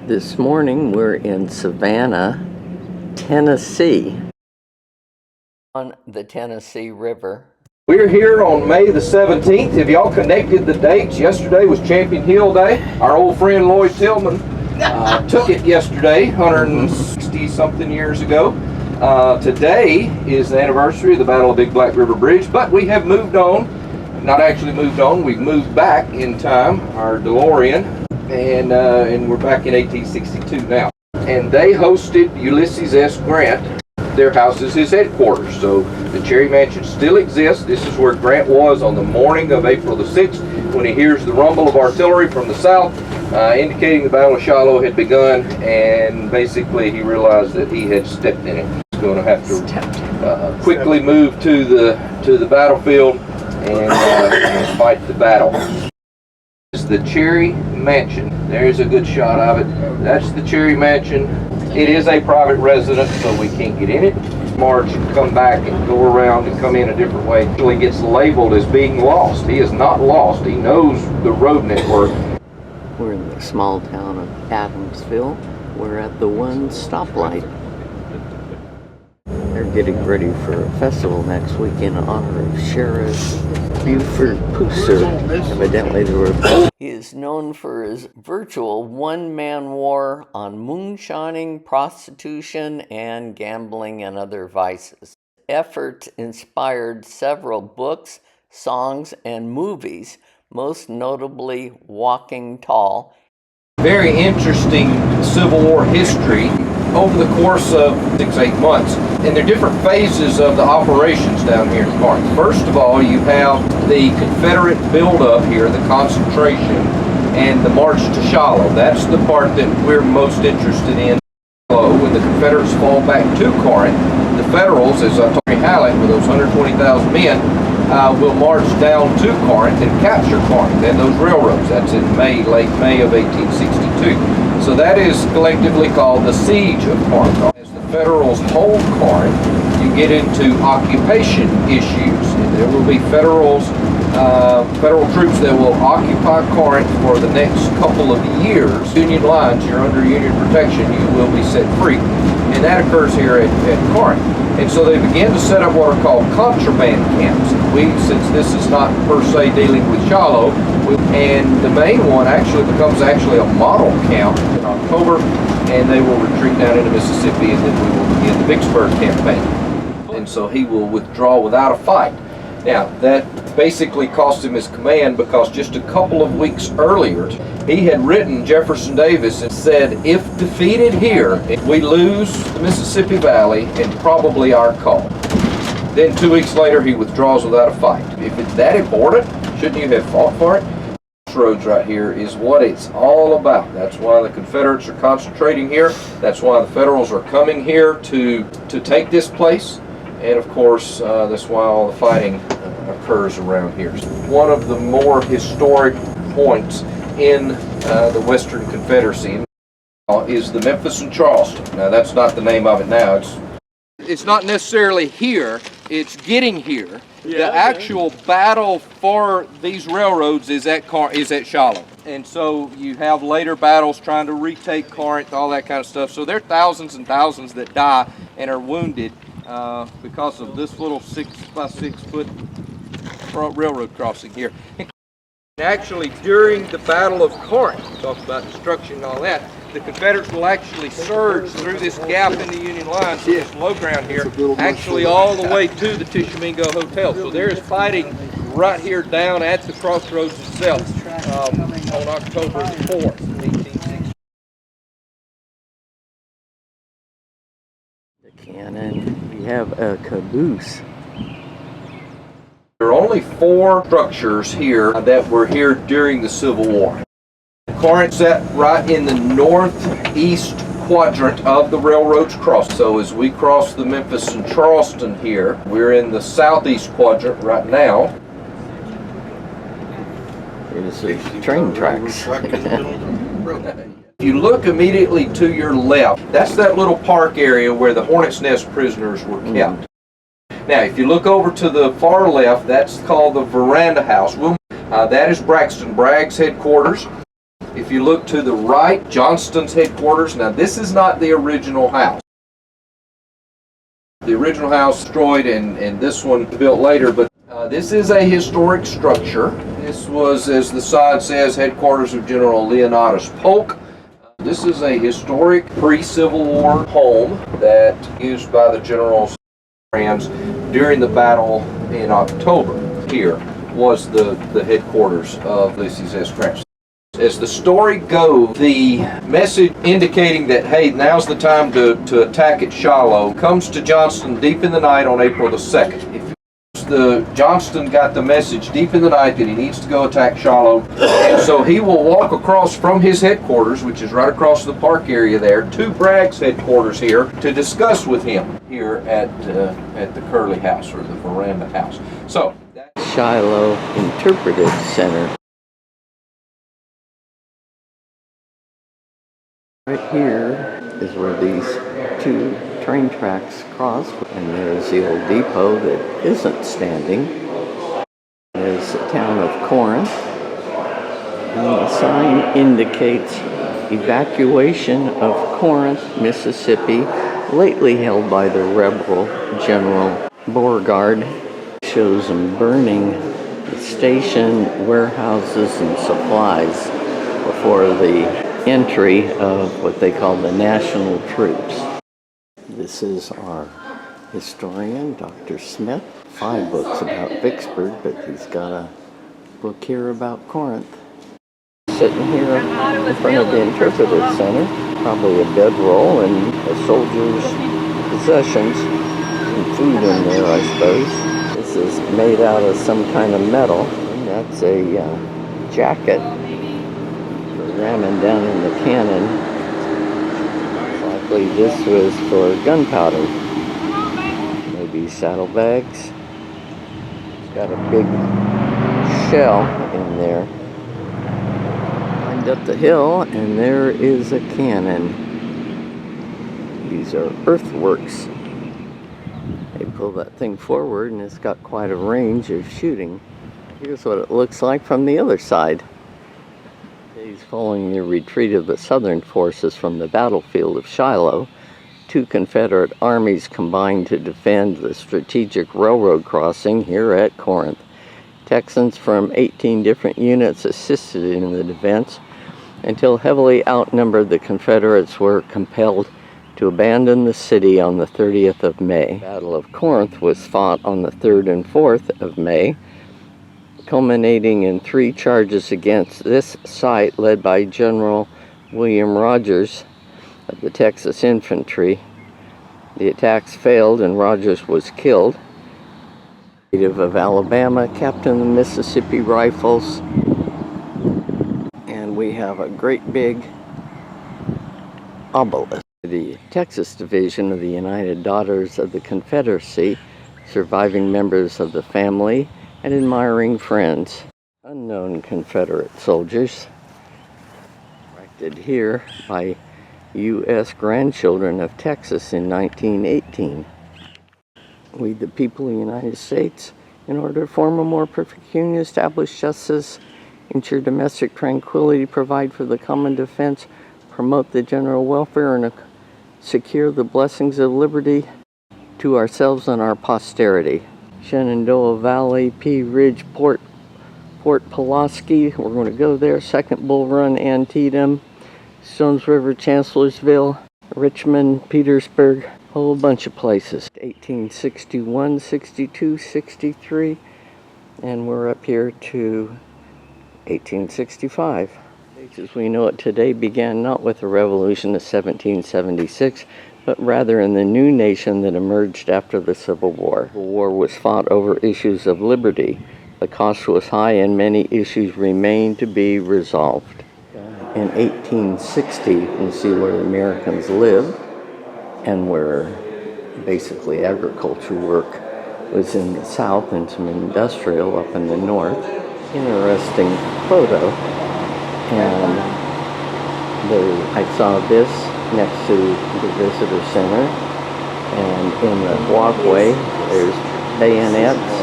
This morning we're in Savannah, Tennessee, on the Tennessee River. We're here on May the 17th. Have y'all connected the dates? Yesterday was Champion Hill Day. Our old friend Lloyd Tillman took it yesterday, 160 something years ago. Today is the anniversary of the Battle of Big Black River Bridge, but we have moved on. Not actually moved on, we've moved back in time, our DeLorean, and we're back in 1862 now. And they hosted Ulysses S. Grant. Their house is his headquarters, so the Cherry Mansion still exists. This is where Grant was on the morning of April the 6th when he hears the rumble of artillery from the south, indicating the Battle of Shiloh had begun, and basically he realized that he had stepped in it. He's going to have to quickly move to the battlefield and fight the battle. This is the Cherry Mansion. There's a good shot of it. That's the Cherry Mansion. It is a private residence, so we can't get in it. March and come back and go around and come in a different way. He gets labeled as being lost. He is not lost. He knows the road network. We're in the small town of Adamsville. We're at the one stoplight. They're getting ready for a festival next week in honor of Sheriff Buford Pusser. Evidently there were... He is known for his virtual one-man war on moonshining, prostitution, and gambling and other vices. Effort inspired several books, songs, and movies, most notably Walking Tall. Very interesting Civil War history over the course of 6-8 months. And there are different phases of the operations down here in Corinth. First of all, you have the Confederate buildup here, the concentration, and the march to Shiloh. That's the part that we're most interested in. When the Confederates fall back to Corinth, the Federals, as I told you, Halleck, with those 120,000 men, will march down to Corinth and capture Corinth and those railroads. That's in late May of 1862. So that is collectively called the Siege of Corinth. As the Federals hold Corinth, you get into occupation issues. And there will be federal troops that will occupy Corinth for the next couple of years. Union lines, you're under Union protection, you will be set free. And that occurs here at Corinth. And so they began to set up what are called contraband camps. Since this is not per se dealing with Shiloh, and the main one becomes a model camp in October, and they will retreat down into Mississippi, and then we will begin the Vicksburg campaign. And so he will withdraw without a fight. Now, that basically cost him his command because just a couple of weeks earlier, he had written Jefferson Davis and said, if defeated here, we lose the Mississippi Valley and probably our cause. Then 2 weeks later, he withdraws without a fight. If it's that important, shouldn't you have fought for it? Crossroads right here is what it's all about. That's why the Confederates are concentrating here. That's why the Federals are coming here to take this place. And of course, that's why all the fighting occurs around here. One of the more historic points in the Western Confederacy is the Memphis and Charleston. Now, that's not the name of it now. It's not necessarily here, it's getting here. Yeah, the actual battle for these railroads is at Shiloh. And so you have later battles trying to retake Corinth, all that kind of stuff. So there are thousands and thousands that die and are wounded because of this little 6-by-6 foot railroad crossing here. And actually, during the Battle of Corinth, talk about destruction and all that, the Confederates will actually surge through this gap in the Union lines, so this low ground here, actually all the way to the Tishomingo Hotel. So there is fighting right here down at the crossroads itself on October 4th, 1860. The cannon, we have a caboose. There are only 4 structures here that were here during the Civil War. Corinth sat right in the northeast quadrant of the railroad's cross. So as we cross the Memphis and Charleston here, we're in the southeast quadrant right now. There's the train tracks. If you look immediately to your left, that's that little park area where the Hornet's Nest prisoners were kept. Now, if you look over to the far left, that's called the Veranda House. That is Braxton Bragg's headquarters. If you look to the right, Johnston's headquarters. Now this is not the original house. The original house destroyed and this one built later, but this is a historic structure. This was, as the sign says, headquarters of General Leonidas Polk. This is a historic pre-Civil War home that used by the generals during the battle in October. Here was the headquarters of Ulysses S. Grant. As the story goes, the message indicating that, hey, now's the time to attack at Shiloh comes to Johnston deep in the night on April the 2nd. Johnston got the message deep in the night that he needs to go attack Shiloh, and so he will walk across from his headquarters, which is right across the park area there, to Bragg's headquarters here to discuss with him here at the Curley House, or the Veranda House. So, Shiloh Interpretive Center. Right here is where these two train tracks cross, and there's the old depot that isn't standing. There's the town of Corinth, and the sign indicates evacuation of Corinth, Mississippi, lately held by the rebel General Beauregard. Shows them burning the station, warehouses, and supplies before the entry of what they call the national troops. This is our historian, Dr. Smith. 5 books about Vicksburg, but he's got a book here about Corinth. Sitting here in front of the Interpretive Center, probably a bedroll and a soldier's possessions, and food in there, I suppose. This is made out of some kind of metal, and that's a jacket for ramming down in the cannon. Likely this was for gunpowder. Maybe saddlebags. It's got a big shell in there. Climbed up the hill, and there is a cannon. These are earthworks. They pull that thing forward, and it's got quite a range of shooting. Here's what it looks like from the other side. He's following the retreat of the Southern forces from the battlefield of Shiloh. 2 Confederate armies combined to defend the strategic railroad crossing here at Corinth. Texans from 18 different units assisted in the defense until heavily outnumbered, the Confederates were compelled to abandon the city on the 30th of May. The Battle of Corinth was fought on the 3rd and 4th of May, culminating in 3 charges against this site led by General William Rogers of the Texas Infantry. The attacks failed and Rogers was killed. Native of Alabama, captain of the Mississippi Rifles, and we have a great big obelisk. The Texas Division of the United Daughters of the Confederacy, surviving members of the family and admiring friends. Unknown Confederate soldiers, erected here by U.S. grandchildren of Texas in 1918. We, the people of the United States, in order to form a more perfect union, establish justice, ensure domestic tranquility, provide for the common defense, promote the general welfare, and secure the blessings of liberty to ourselves and our posterity. Shenandoah Valley, Pea Ridge, Port Pulaski, we're going to go there. Second Bull Run, Antietam, Stones River, Chancellorsville, Richmond, Petersburg, a whole bunch of places. 1861, 62, 63, and we're up here to 1865. As we know it today began not with the Revolution of 1776, but rather in the new nation that emerged after the Civil War. The war was fought over issues of liberty. The cost was high and many issues remained to be resolved. In 1860, you see where the Americans lived and where basically agriculture work was in the south and some industrial up in the north. Interesting photo. And I saw this next to the visitor center, and in the walkway there's bayonets